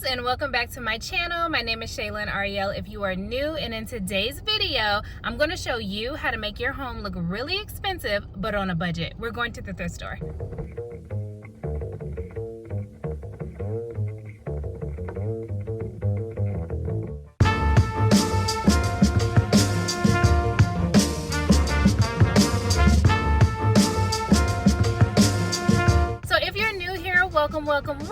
and welcome back to my channel. My name is Shayla Ari'el. If you are new, and in today's video I'm going to show you how to make your home look really expensive but on a budget. We're going to the thrift store. Welcome.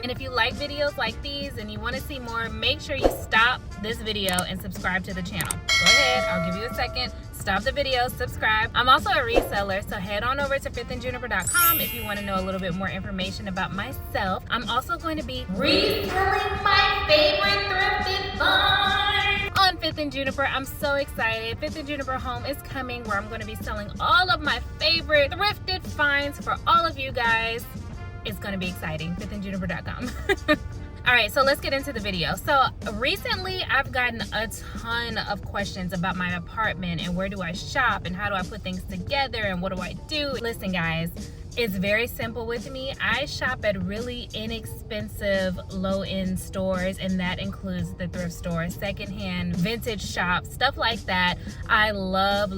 And if you like videos like these and you want to see more, make sure you stop this video and subscribe to the channel. Go ahead, I'll give you a second. Stop the video, subscribe. I'm also a reseller, so head on over to thriftingJuniper.com if you want to know a little bit more information about myself. I'm also going to be reselling my favorite thrifted finds on Fifth and Juniper. I'm so excited. Fifth and Juniper Home is coming, where I'm going to be selling all of my favorite thrifted finds for all of you guys. It's going to be exciting. thriftingJuniper.com. All right, so let's get into the video. So recently I've gotten a ton of questions about my apartment and where do I shop and how do I put things together and what do I do. Listen guys, it's very simple with me. I shop at really inexpensive low-end stores, and that includes the thrift store, secondhand, vintage shops, stuff like that. I love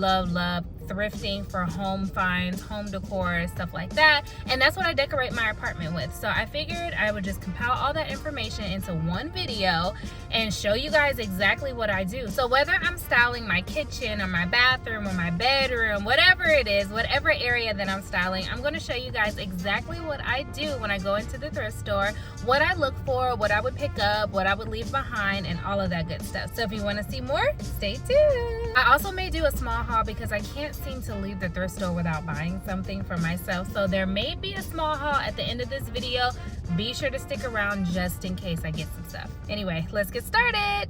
thrifting for home finds, home decor, stuff like that, and that's what I decorate my apartment with. So I figured I would just compile all that information into one video and show you guys exactly what I do. So whether I'm styling my kitchen or my bathroom or my bedroom, whatever it is, whatever area that I'm styling, I'm going to show you guys exactly what I do when I go into the thrift store, what I look for, what I would pick up, what I would leave behind, and all of that good stuff. So if you want to see more, stay tuned. I also may do a small haul because I can't seem to leave the thrift store without buying something for myself. So there may be a small haul at the end of this video. Be sure to stick around just in case I get some stuff. Anyway, let's get started.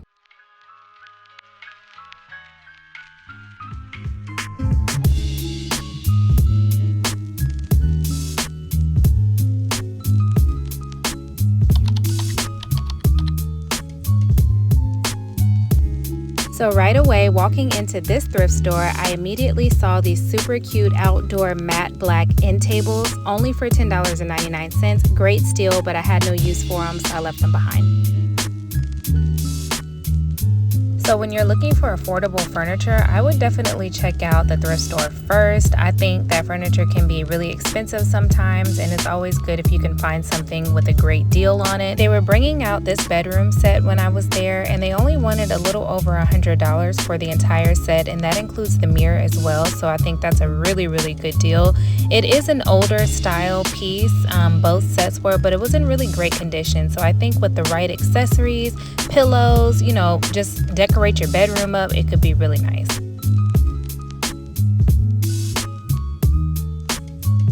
So right away, walking into this thrift store, I immediately saw these super cute outdoor matte black end tables, only for $10.99. Great steal, but I had no use for them, so I left them behind. So when you're looking for affordable furniture, I would definitely check out the thrift store first. I think that furniture can be really expensive sometimes, and it's always good if you can find something with a great deal on it. They were bringing out this bedroom set when I was there, and they only wanted a little over $100 for the entire set, and that includes the mirror as well. So I think that's a really good deal. It is an older style piece, both sets were, but it was in really great condition. So I think with the right accessories, pillows, you know, just decorate your bedroom up, it could be really nice.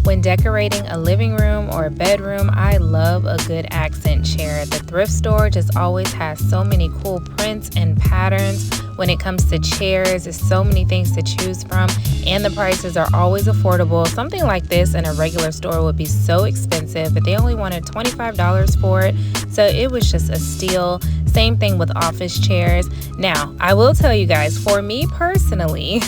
When decorating a living room or a bedroom, I love a good accent chair. The thrift store just always has so many cool prints and patterns. When it comes to chairs, there's so many things to choose from, and the prices are always affordable. Something like this in a regular store would be so expensive, but they only wanted $25 for it, so it was just a steal. Same thing with office chairs. Now, I will tell you guys, for me personally,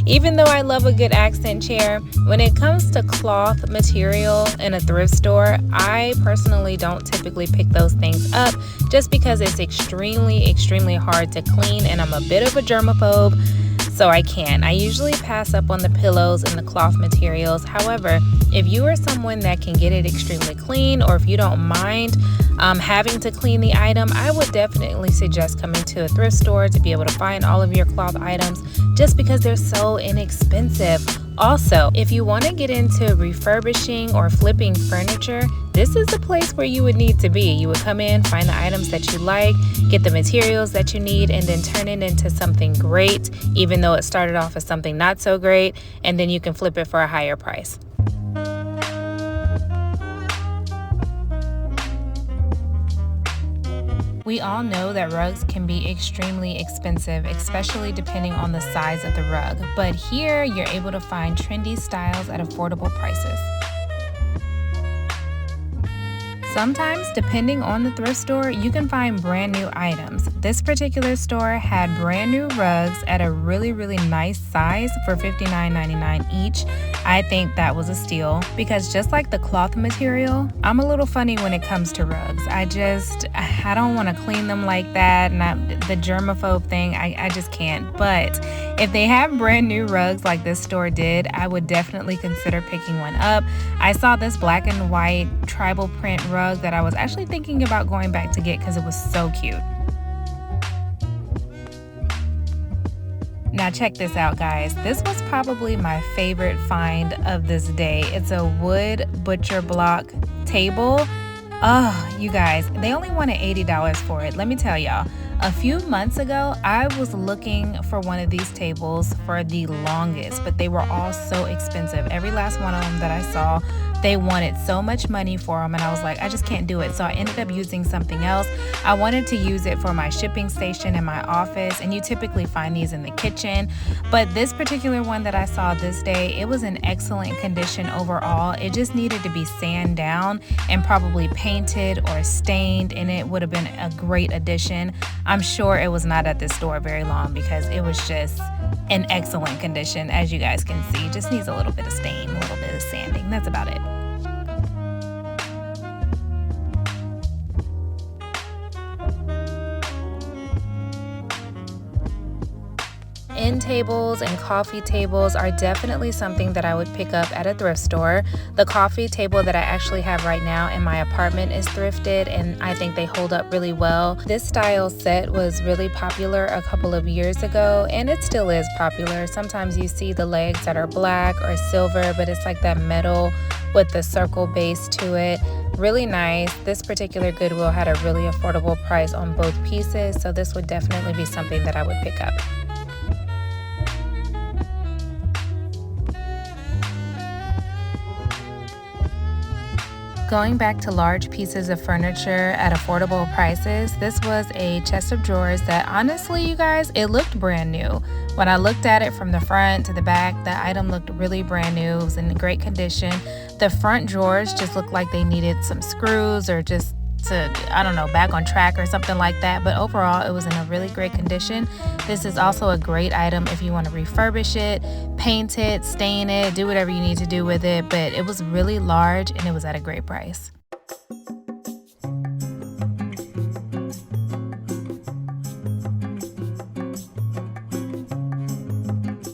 even though I love a good accent chair, when it comes to cloth material in a thrift store, I personally don't typically pick those things up just because it's extremely hard to clean, and I'm a bit of a germaphobe, so I can't. I usually pass up on the pillows and the cloth materials. However, if you are someone that can get it extremely clean, or if you don't mind having to clean the item, I would definitely suggest coming to a thrift store to be able to find all of your cloth items, just because they're so inexpensive. Also, if you want to get into refurbishing or flipping furniture, this is the place where you would need to be. You would come in, find the items that you like, get the materials that you need, and then turn it into something great, even though it started off as something not so great, and then you can flip it for a higher price. We all know that rugs can be extremely expensive, especially depending on the size of the rug. But here, you're able to find trendy styles at affordable prices. Sometimes, depending on the thrift store, you can find brand new items. This particular store had brand new rugs at a really, really nice size for $59.99 each. I think that was a steal because just like the cloth material, I'm a little funny when it comes to rugs. I don't want to clean them like that, and the germaphobe thing, I just can't. But if they have brand new rugs like this store did, I would definitely consider picking one up. I saw this black and white tribal print rug that I was actually thinking about going back to get because it was so cute. Now check this out, guys. This was probably my favorite find of this day. It's a wood butcher block table. Oh, you guys, they only wanted $80 for it. Let me tell y'all, a few months ago, I was looking for one of these tables for the longest, but they were all so expensive. Every last one of them that I saw, they wanted so much money for them, and I was like, I just can't do it. So I ended up using something else. I wanted to use it for my shipping station in my office, and you typically find these in the kitchen. But this particular one that I saw this day, it was in excellent condition overall. It just needed to be sanded down and probably painted or stained, and it would have been a great addition. I'm sure it was not at this store very long because it was just in excellent condition. As you guys can see, just needs a little bit of stain, a little bit of sanding. That's about it. End tables and coffee tables are definitely something that I would pick up at a thrift store. The coffee table that I actually have right now in my apartment is thrifted, and I think they hold up really well. This style set was really popular a couple of years ago, and it still is popular. Sometimes you see the legs that are black or silver, but it's like that metal with the circle base to it. Really nice. This particular Goodwill had a really affordable price on both pieces, so this would definitely be something that I would pick up. Going back to large pieces of furniture at affordable prices, this was a chest of drawers that honestly, you guys, it looked brand new. When I looked at it from the front to the back, the item looked really brand new. It was in great condition. The front drawers just looked like they needed some screws or just to, I don't know, back on track or something like that. But overall, it was in a really great condition. This is also a great item if you want to refurbish it, paint it, stain it, do whatever you need to do with it. But it was really large and it was at a great price.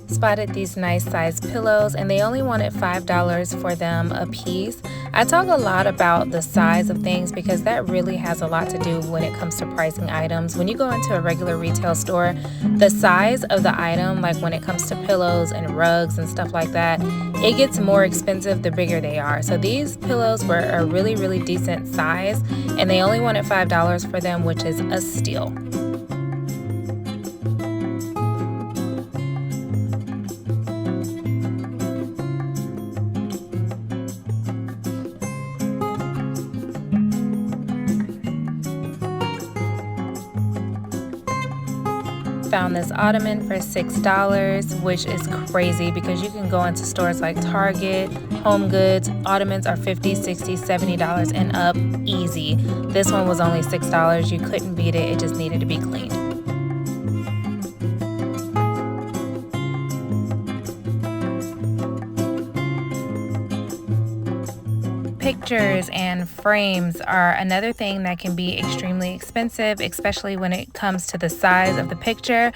Spotted these nice sized pillows, and they only wanted $5 for them a piece. I talk a lot about the size of things because that really has a lot to do when it comes to pricing items. When you go into a regular retail store, the size of the item, like when it comes to pillows and rugs and stuff like that, it gets more expensive the bigger they are. So these pillows were a really, really decent size, and they only wanted $5 for them, which is a steal. Found this ottoman for $6, which is crazy because you can go into stores like Target, Home Goods. Ottomans are $50, $60, $70 and up easy. This one was only $6. You couldn't beat it. It just needed to be cleaned. Pictures and frames are another thing that can be extremely expensive, especially when it comes to the size of the picture.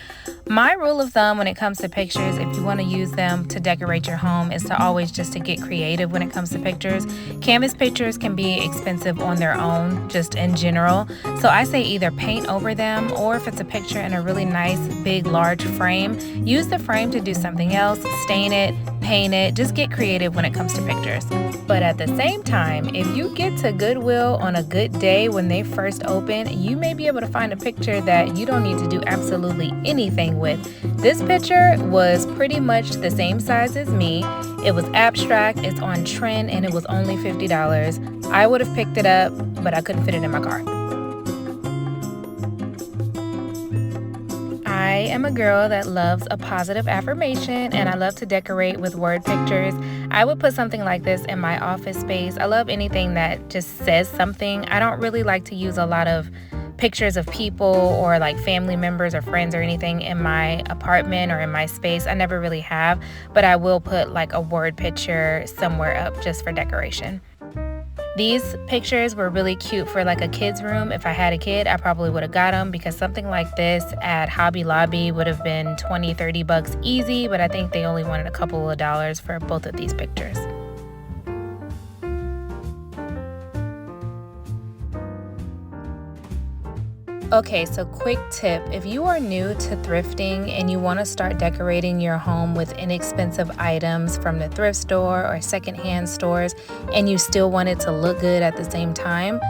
My rule of thumb when it comes to pictures, if you want to use them to decorate your home, is to always just to get creative when it comes to pictures. Canvas pictures can be expensive on their own, just in general. So I say either paint over them, or if it's a picture in a really nice, big, large frame, use the frame to do something else, stain it, paint it, just get creative when it comes to pictures. But at the same time, if you get to Goodwill on a good day when they first open, you may be able to find a picture that you don't need to do absolutely anything with. This picture was pretty much the same size as me. It was abstract, it's on trend, and it was only $50. I would have picked it up, but I couldn't fit it in my car. I am a girl that loves a positive affirmation, and I love to decorate with word pictures. I would put something like this in my office space. I love anything that just says something. I don't really like to use a lot of pictures of people or like family members or friends or anything in my apartment or in my space. I never really have, but I will put like a word picture somewhere up just for decoration. These pictures were really cute for like a kid's room. If I had a kid, I probably would have got them because something like this at Hobby Lobby would have been $20-30 easy, but I think they only wanted a couple of dollars for both of these pictures. Okay, so quick tip. If you are new to thrifting and you want to start decorating your home with inexpensive items from the thrift store or secondhand stores, and you still want it to look good at the same time,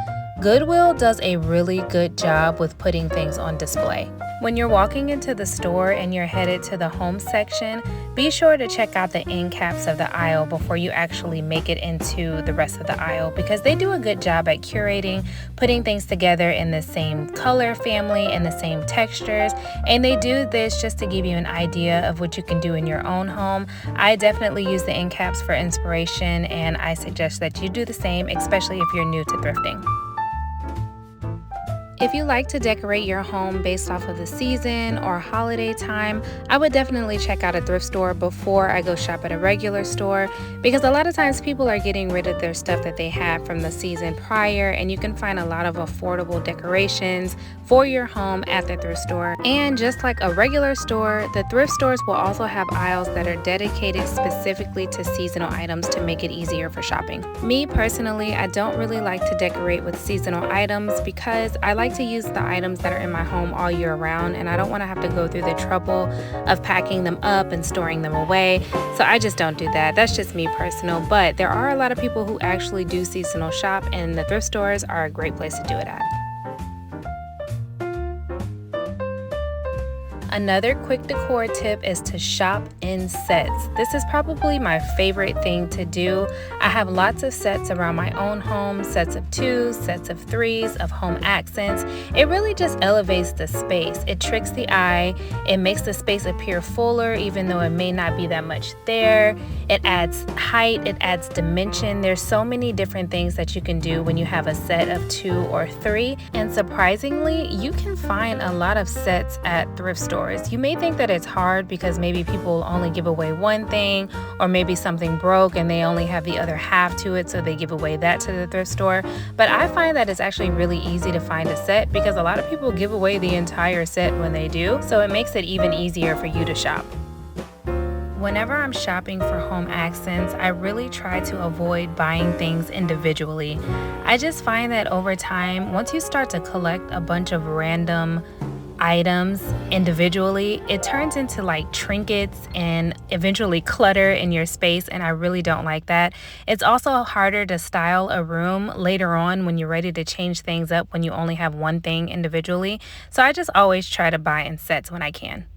Goodwill does a really good job with putting things on display. When you're walking into the store and you're headed to the home section, be sure to check out the end caps of the aisle before you actually make it into the rest of the aisle, because they do a good job at curating, putting things together in the same color family and the same textures, and they do this just to give you an idea of what you can do in your own home. I definitely use the end caps for inspiration, and I suggest that you do the same, especially if you're new to thrifting. If you like to decorate your home based off of the season or holiday time, I would definitely check out a thrift store before I go shop at a regular store, because a lot of times people are getting rid of their stuff that they had from the season prior, and you can find a lot of affordable decorations for your home at the thrift store. And just like a regular store, the thrift stores will also have aisles that are dedicated specifically to seasonal items to make it easier for shopping. Me personally, I don't really like to decorate with seasonal items because I like to use the items that are in my home all year round, and I don't want to have to go through the trouble of packing them up and storing them away. So I just don't do that. That's just me personal, but there are a lot of people who actually do seasonal shop, and the thrift stores are a great place to do it at. Another quick decor tip is to shop in sets. This is probably my favorite thing to do. I have lots of sets around my own home, sets of 2s, sets of 3s, of home accents. It really just elevates the space. It tricks the eye. It makes the space appear fuller even though it may not be that much there. It adds height, it adds dimension. There's so many different things that you can do when you have a set of 2 or 3. And surprisingly, you can find a lot of sets at thrift stores. You may think that it's hard because maybe people only give away one thing, or maybe something broke and they only have the other half to it, so they give away that to the thrift store. But I find that it's actually really easy to find a set because a lot of people give away the entire set when they do, so it makes it even easier for you to shop. Whenever I'm shopping for home accents, I really try to avoid buying things individually. I just find that over time, once you start to collect a bunch of random items individually, it turns into like trinkets and eventually clutter in your space, and I really don't like that. It's also harder to style a room later on when you're ready to change things up when you only have one thing individually. So I just always try to buy in sets when I can.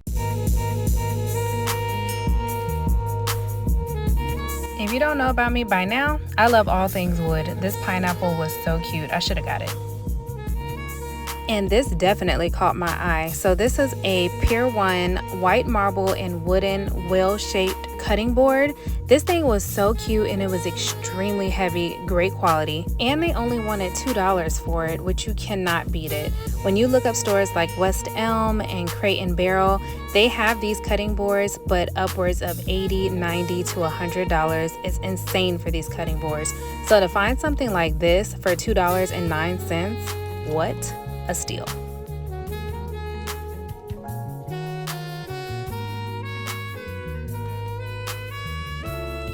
If you don't know about me by now, I love all things wood. This pineapple was so cute. I should have got it. And this definitely caught my eye. So this is a Pier 1 white marble and wooden well-shaped cutting board. This thing was so cute, and it was extremely heavy, great quality. And they only wanted $2 for it, which you cannot beat it. When you look up stores like West Elm and Crate & Barrel, they have these cutting boards, but upwards of $80, $90 to $100. It's insane for these cutting boards. So to find something like this for $2.09, what a steal.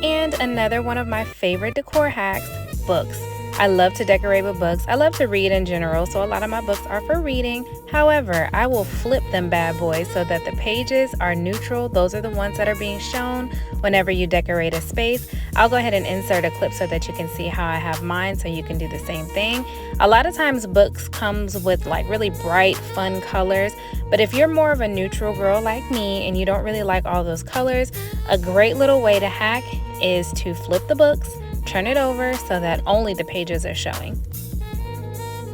And another one of my favorite decor hacks, books. I love to decorate with books. I love to read in general, so a lot of my books are for reading. However, I will flip them bad boys so that the pages are neutral. Those are the ones that are being shown whenever you decorate a space. I'll go ahead and insert a clip so that you can see how I have mine, so you can do the same thing. A lot of times books comes with like really bright, fun colors, but if you're more of a neutral girl like me and you don't really like all those colors, a great little way to hack is to flip the books, turn it over so that only the pages are showing.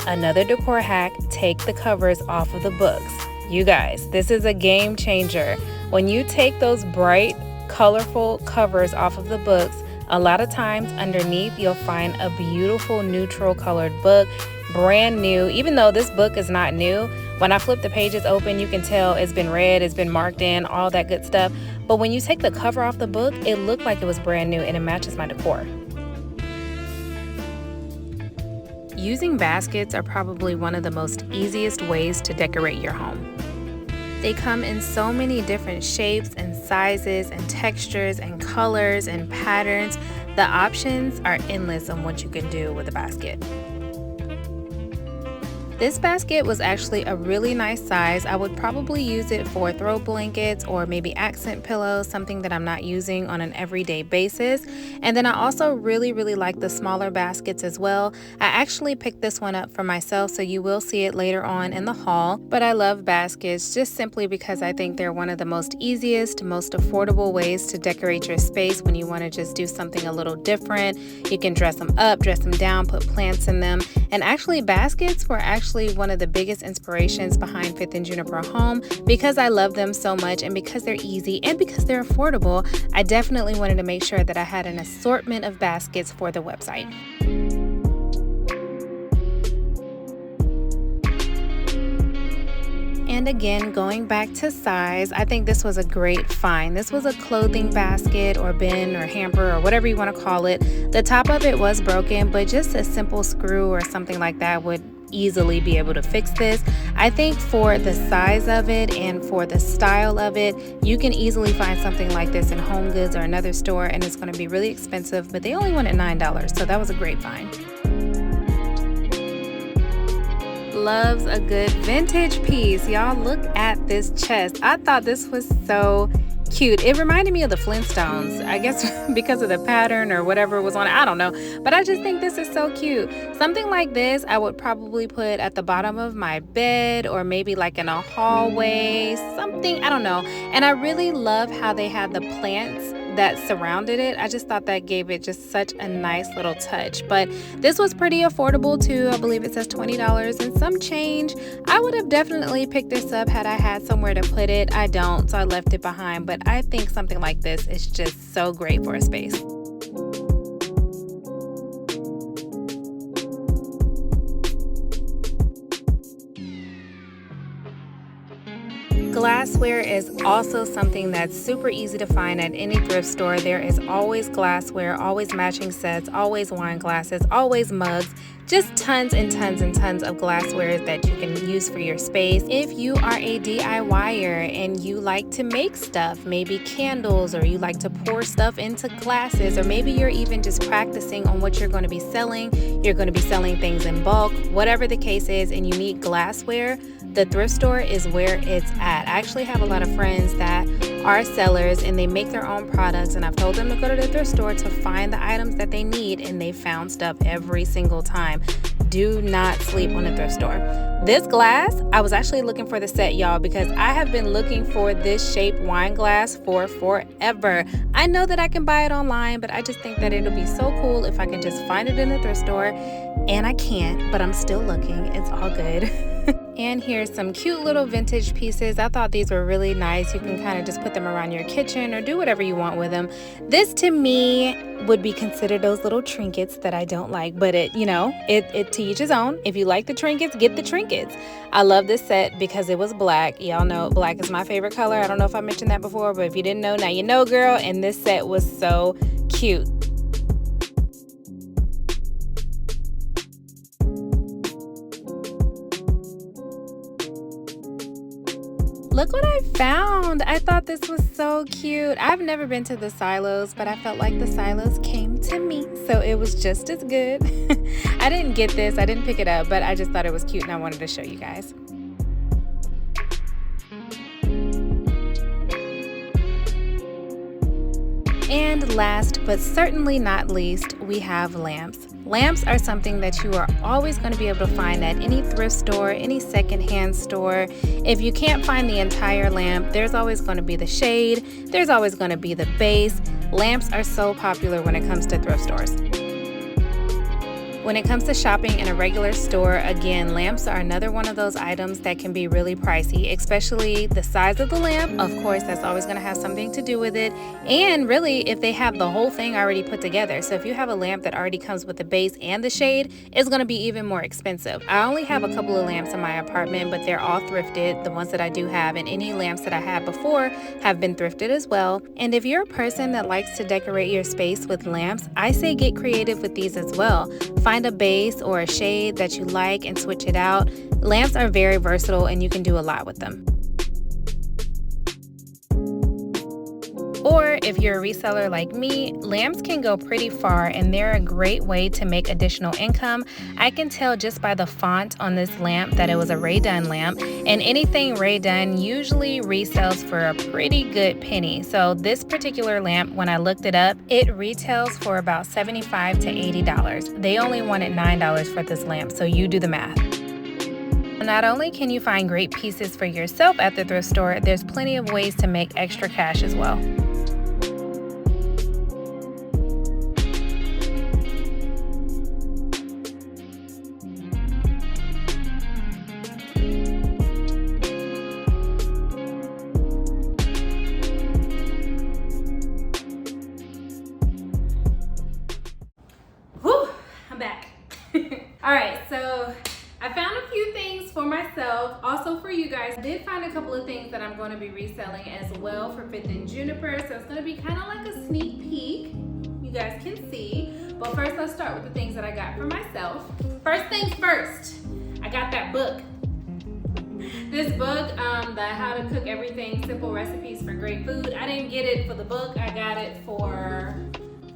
Another decor hack, take the covers off of the books. You guys, this is a game changer. When you take those bright, colorful covers off of the books, A lot of times underneath you'll find a beautiful neutral colored book, brand new. Even though this book is not new, when I flip the pages open, you can tell it's been read, it's been marked in, all that good stuff. But when you take the cover off the book, it looked like it was brand new and it matches my decor. Using baskets are probably one of the most easiest ways to decorate your home. They come in so many different shapes and sizes and textures and colors and patterns. The options are endless on what you can do with a basket. This basket was actually a really nice size. I would probably use it for throw blankets or maybe accent pillows, something that I'm not using on an everyday basis. And then I also really like the smaller baskets as well. I actually picked this one up for myself, so you will see it later on in the haul. But I love baskets just simply because I think they're one of the most easiest, most affordable ways to decorate your space when you want to just do something a little different. You can dress them up, dress them down, put plants in them. And actually baskets were actually one of the biggest inspirations behind 5th and Juniper Home. Because I love them so much and because they're easy and because they're affordable, I definitely wanted to make sure that I had an assortment of baskets for the website. And again, going back to size, I think this was a great find. This was a clothing basket or bin or hamper or whatever you want to call it. The top of it was broken, but just a simple screw or something like that would easily be able to fix this. I think for the size of it and for the style of it, you can easily find something like this in Home Goods or another store, and it's going to be really expensive, but they only wanted $9, so that was a great find. Loves a good vintage piece. Y'all, look at this chest. I thought this was so cute. It reminded me of the Flintstones, I guess because of the pattern or whatever was on it. I don't know, but I just think this is so cute. Something like this I would probably put at the bottom of my bed or maybe like in a hallway, something, I don't know. And I really love how they had the plants that surrounded it. I just thought that gave it just such a nice little touch. But this was pretty affordable too. I believe it says $20 and some change. I would have definitely picked this up had I had somewhere to put it. I don't, so I left it behind. But I think something like this is just so great for a space. Glassware is also something that's super easy to find at any thrift store. There is always glassware, always matching sets, always wine glasses, always mugs, just tons and tons and tons of glassware that you can use for your space. If you are a DIYer and you like to make stuff, maybe candles, or you like to pour stuff into glasses, or maybe you're even just practicing on what you're going to be selling, you're going to be selling things in bulk, whatever the case is, and you need glassware, the thrift store is where it's at. I actually have a lot of friends that are sellers and they make their own products, and I've told them to go to the thrift store to find the items that they need, and they found stuff every single time. Do not sleep on the thrift store. This glass, I was actually looking for the set, y'all, because I have been looking for this shaped wine glass for forever. I know that I can buy it online, but I just think that it'll be so cool if I can just find it in the thrift store, and I can't, but I'm still looking. It's all good. And here's some cute little vintage pieces. I thought these were really nice. You can kind of just put them around your kitchen or do whatever you want with them. This to me would be considered those little trinkets that I don't like, but it to each his own. If you like the trinkets, get the trinkets. I love this set because it was black. Y'all know black is my favorite color. I don't know if I mentioned that before, but if you didn't know, now you know, girl. And this set was so cute. Look what I found. I thought this was so cute. I've never been to the silos, but I felt like the silos came to me, so it was just as good. I didn't get this, I didn't pick it up, but I just thought it was cute and I wanted to show you guys. And last but certainly not least, we have lamps. Lamps are something that you are always going to be able to find at any thrift store, any secondhand store. If you can't find the entire lamp, there's always going to be the shade, there's always going to be the base. Lamps are so popular when it comes to thrift stores. When it comes to shopping in a regular store, again, lamps are another one of those items that can be really pricey, especially the size of the lamp. Of course, that's always going to have something to do with it. And really, if they have the whole thing already put together. So if you have a lamp that already comes with the base and the shade, it's going to be even more expensive. I only have a couple of lamps in my apartment, but they're all thrifted, the ones that I do have, and any lamps that I had before have been thrifted as well. And if you're a person that likes to decorate your space with lamps, I say get creative with these as well. Find a base or a shade that you like and switch it out. Lamps are very versatile and you can do a lot with them. Or if you're a reseller like me, lamps can go pretty far and they're a great way to make additional income. I can tell just by the font on this lamp that it was a Rae Dunn lamp, and anything Rae Dunn usually resells for a pretty good penny. So this particular lamp, when I looked it up, it retails for about $75 to $80. They only wanted $9 for this lamp, so you do the math. Not only can you find great pieces for yourself at the thrift store, there's plenty of ways to make extra cash as well. I'm back. All right, so I found a few things for myself, also for you guys. I did find a couple of things that I'm going to be reselling as well for 5th and Juniper, so it's going to be kind of like a sneak peek. You guys can see. But first, let's start with the things that I got for myself. First things first, I got that book. This book, the How to Cook Everything, Simple Recipes for Great Food. I didn't get it for the book, I got it for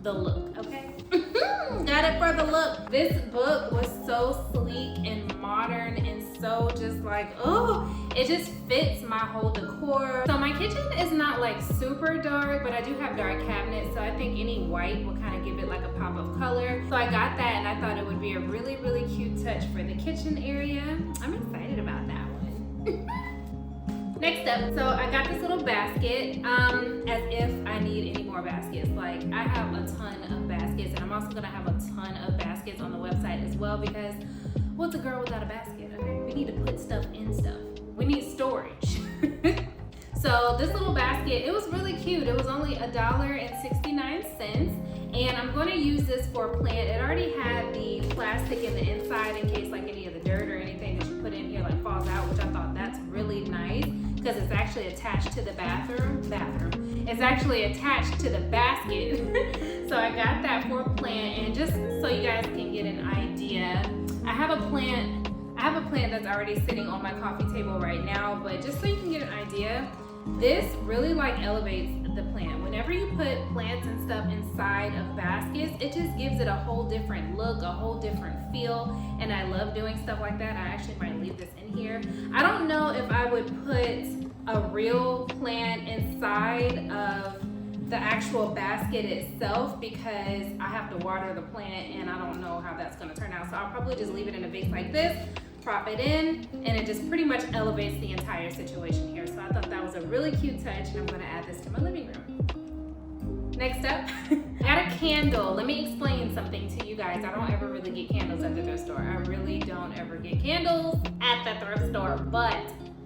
the look, okay? Got it for the look. This book was so sleek and modern and so just like, oh, it just fits my whole decor. So my kitchen is not like super dark, but I do have dark cabinets, so I think any white will kind of give it like a pop of color. So I got that and I thought it would be a really, really cute touch for the kitchen area. I'm excited about that one. Next up, so I got this little basket, as if I need any more baskets. Like, I have a ton of baskets, and I'm also gonna have a ton of baskets on the website as well, because what's a girl without a basket, okay? We need to put stuff in stuff. We need storage. So this little basket, it was really cute. It was only $1.69, and I'm gonna use this for a plant. It already had the plastic in the inside in case like any of the dirt or anything that you put in here like falls out, which I thought that's really nice, because it's actually attached to the bathroom. It's actually attached to the basket. So I got that for a plant, and just so you guys can get an idea, I have a plant that's already sitting on my coffee table right now, but just so you can get an idea, this really like elevates the plant. Whenever you put plants and stuff inside of baskets, it just gives it a whole different look, a whole different feel, and I love doing stuff like that. I actually might leave this in here. I don't know if I would put a real plant inside of the actual basket itself, because I have to water the plant and I don't know how that's going to turn out. So I'll probably just leave it in a vase like this, prop it in, and it just pretty much elevates the entire situation here. So I thought that was a really cute touch, and I'm going to add this to my living room. Next up, I got a candle. Let me explain something to you guys. I don't ever really get candles at the thrift store. I really don't ever get candles at the thrift store, but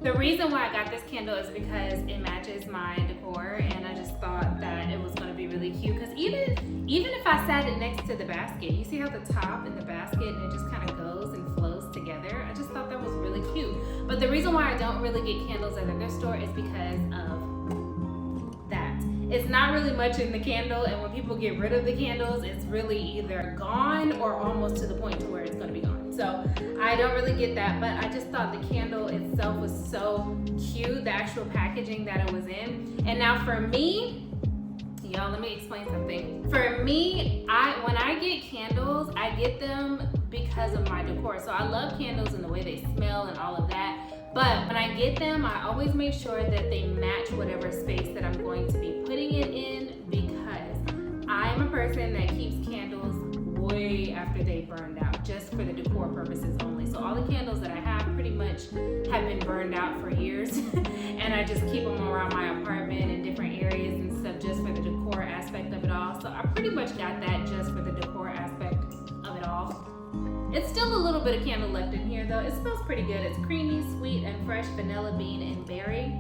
the reason why I got this candle is because it matches my decor, and I just thought that it was going to be really cute, because even if I sat it next to the basket, you see how the top and the basket, and it just kind of goes and flows together. I just thought that was really cute. But the reason why I don't really get candles at the thrift store is because of that. It's not really much in the candle, and when people get rid of the candles, it's really either gone or almost to the point to where it's going to be gone. So I don't really get that, but I just thought the candle itself was so cute, the actual packaging that it was in. And now for me, y'all, let me explain something. For me, when I get candles, I get them because of my decor. So I love candles and the way they smell and all of that. But when I get them, I always make sure that they match whatever space that I'm going to be putting it in, because I'm a person that keeps candles way after they burned out, just for the decor purposes only. So all the candles that I have pretty much have been burned out for years, and I just keep them around my apartment in different areas and stuff, just for the decor aspect of it all. So I pretty much got that just for the decor aspect of it all. It's still a little bit of candle left in here though. It smells pretty good. It's creamy, sweet, and fresh vanilla bean and berry.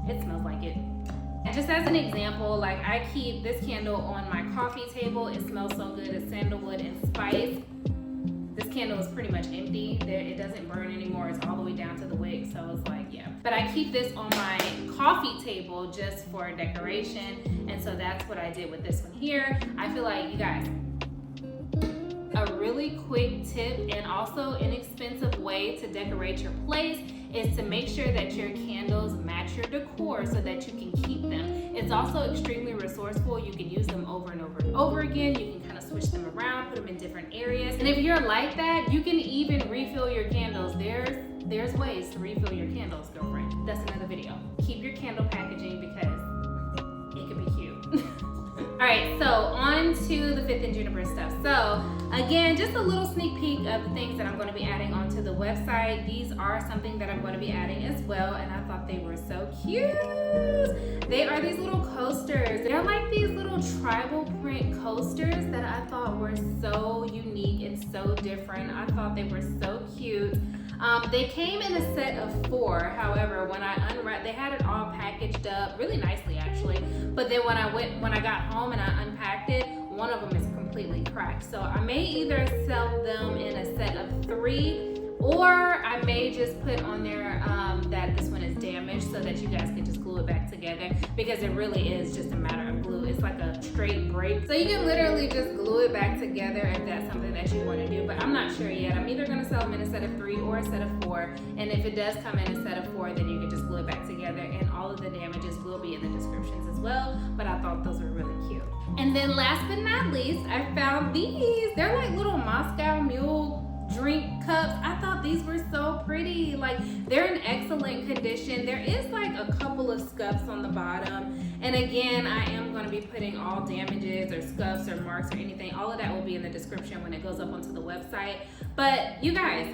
It smells like it. And just as an example, like I keep this candle on my coffee table. It smells so good. It's sandalwood and spice. This candle is pretty much empty. It doesn't burn anymore. It's all the way down to the wick, so it's like, yeah. But I keep this on my coffee table just for decoration, and so that's what I did with this one here. I feel like, you guys, a really quick tip and also inexpensive way to decorate your place is to make sure that your candles match your decor so that you can keep them. It's also extremely resourceful. You can use them over and over and over again. You can kind of switch them around, put them in different areas. And if you're like that, you can even refill your candles. There's ways to refill your candles, girlfriend. That's another video. Keep your candle packaging because it can be cute. All right, so on to the 5th and Juniper stuff. So again, just a little sneak peek of the things that I'm going to be adding onto the website. These are something that I'm going to be adding as well, and I thought they were so cute. They are these little coasters. They're like these little tribal print coasters that I thought were so unique and so different. I thought they were so cute. They came in a set of 4. However, when I unwrapped, they had it all packaged up really nicely actually. But then when I got home and I unpacked it, one of them is completely cracked. So I may either sell them in a set of 3, or I may just put on there that this one is damaged so that you guys can just glue it back together, because it really is just a matter of glue. It's like a straight break. So you can literally just glue it back together if that's something that you want to do, but I'm not sure yet. I'm either going to sell them in a set of 3 or a set of 4, and if it does come in a set of 4, then you can just glue it back together, and all of the damages will be in the descriptions as well. But I thought those were really cute. And then last but not least, I found these. They're like little Moscow Mule drink cups. I thought these were so pretty. Like, they're in excellent condition. There is like a couple of scuffs on the bottom, and again, I am going to be putting all damages or scuffs or marks or anything, all of that will be in the description when it goes up onto the website. But you guys,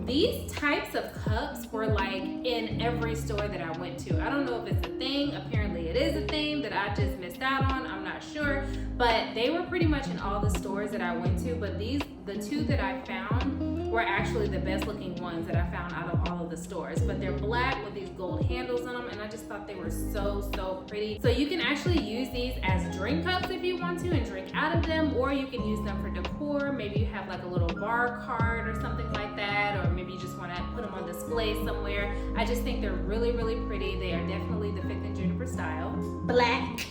these types of cups were like in every store that I went to. I don't know if it's a thing. Apparently it is a thing that I just missed out on. I'm not sure, but they were pretty much in all the stores that I went to. But the 2 that I found were actually the best looking ones that I found out of all of the stores. But they're black with these gold handles on them, and I just thought they were so pretty. So you can actually use these as drink cups if you want to and drink out of them, or you can use them for decor. Maybe you have like a little bar card or something like that, or maybe you just want to put them on display somewhere. I just think they're really pretty. They are definitely the 5th and Juniper style. Black.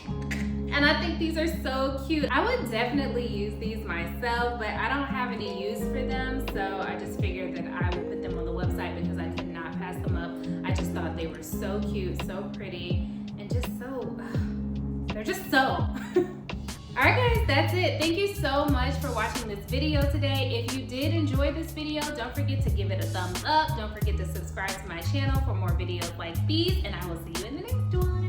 And I think these are so cute. I would definitely use these myself, but I don't have any use for them, so I just figured that I would put them on the website because I could not pass them up. I just thought they were so cute, so pretty, and just so, they're just so. Alright guys, that's it. Thank you so much for watching this video today. If you did enjoy this video, don't forget to give it a thumbs up. Don't forget to subscribe to my channel for more videos like these, and I will see you in the next one.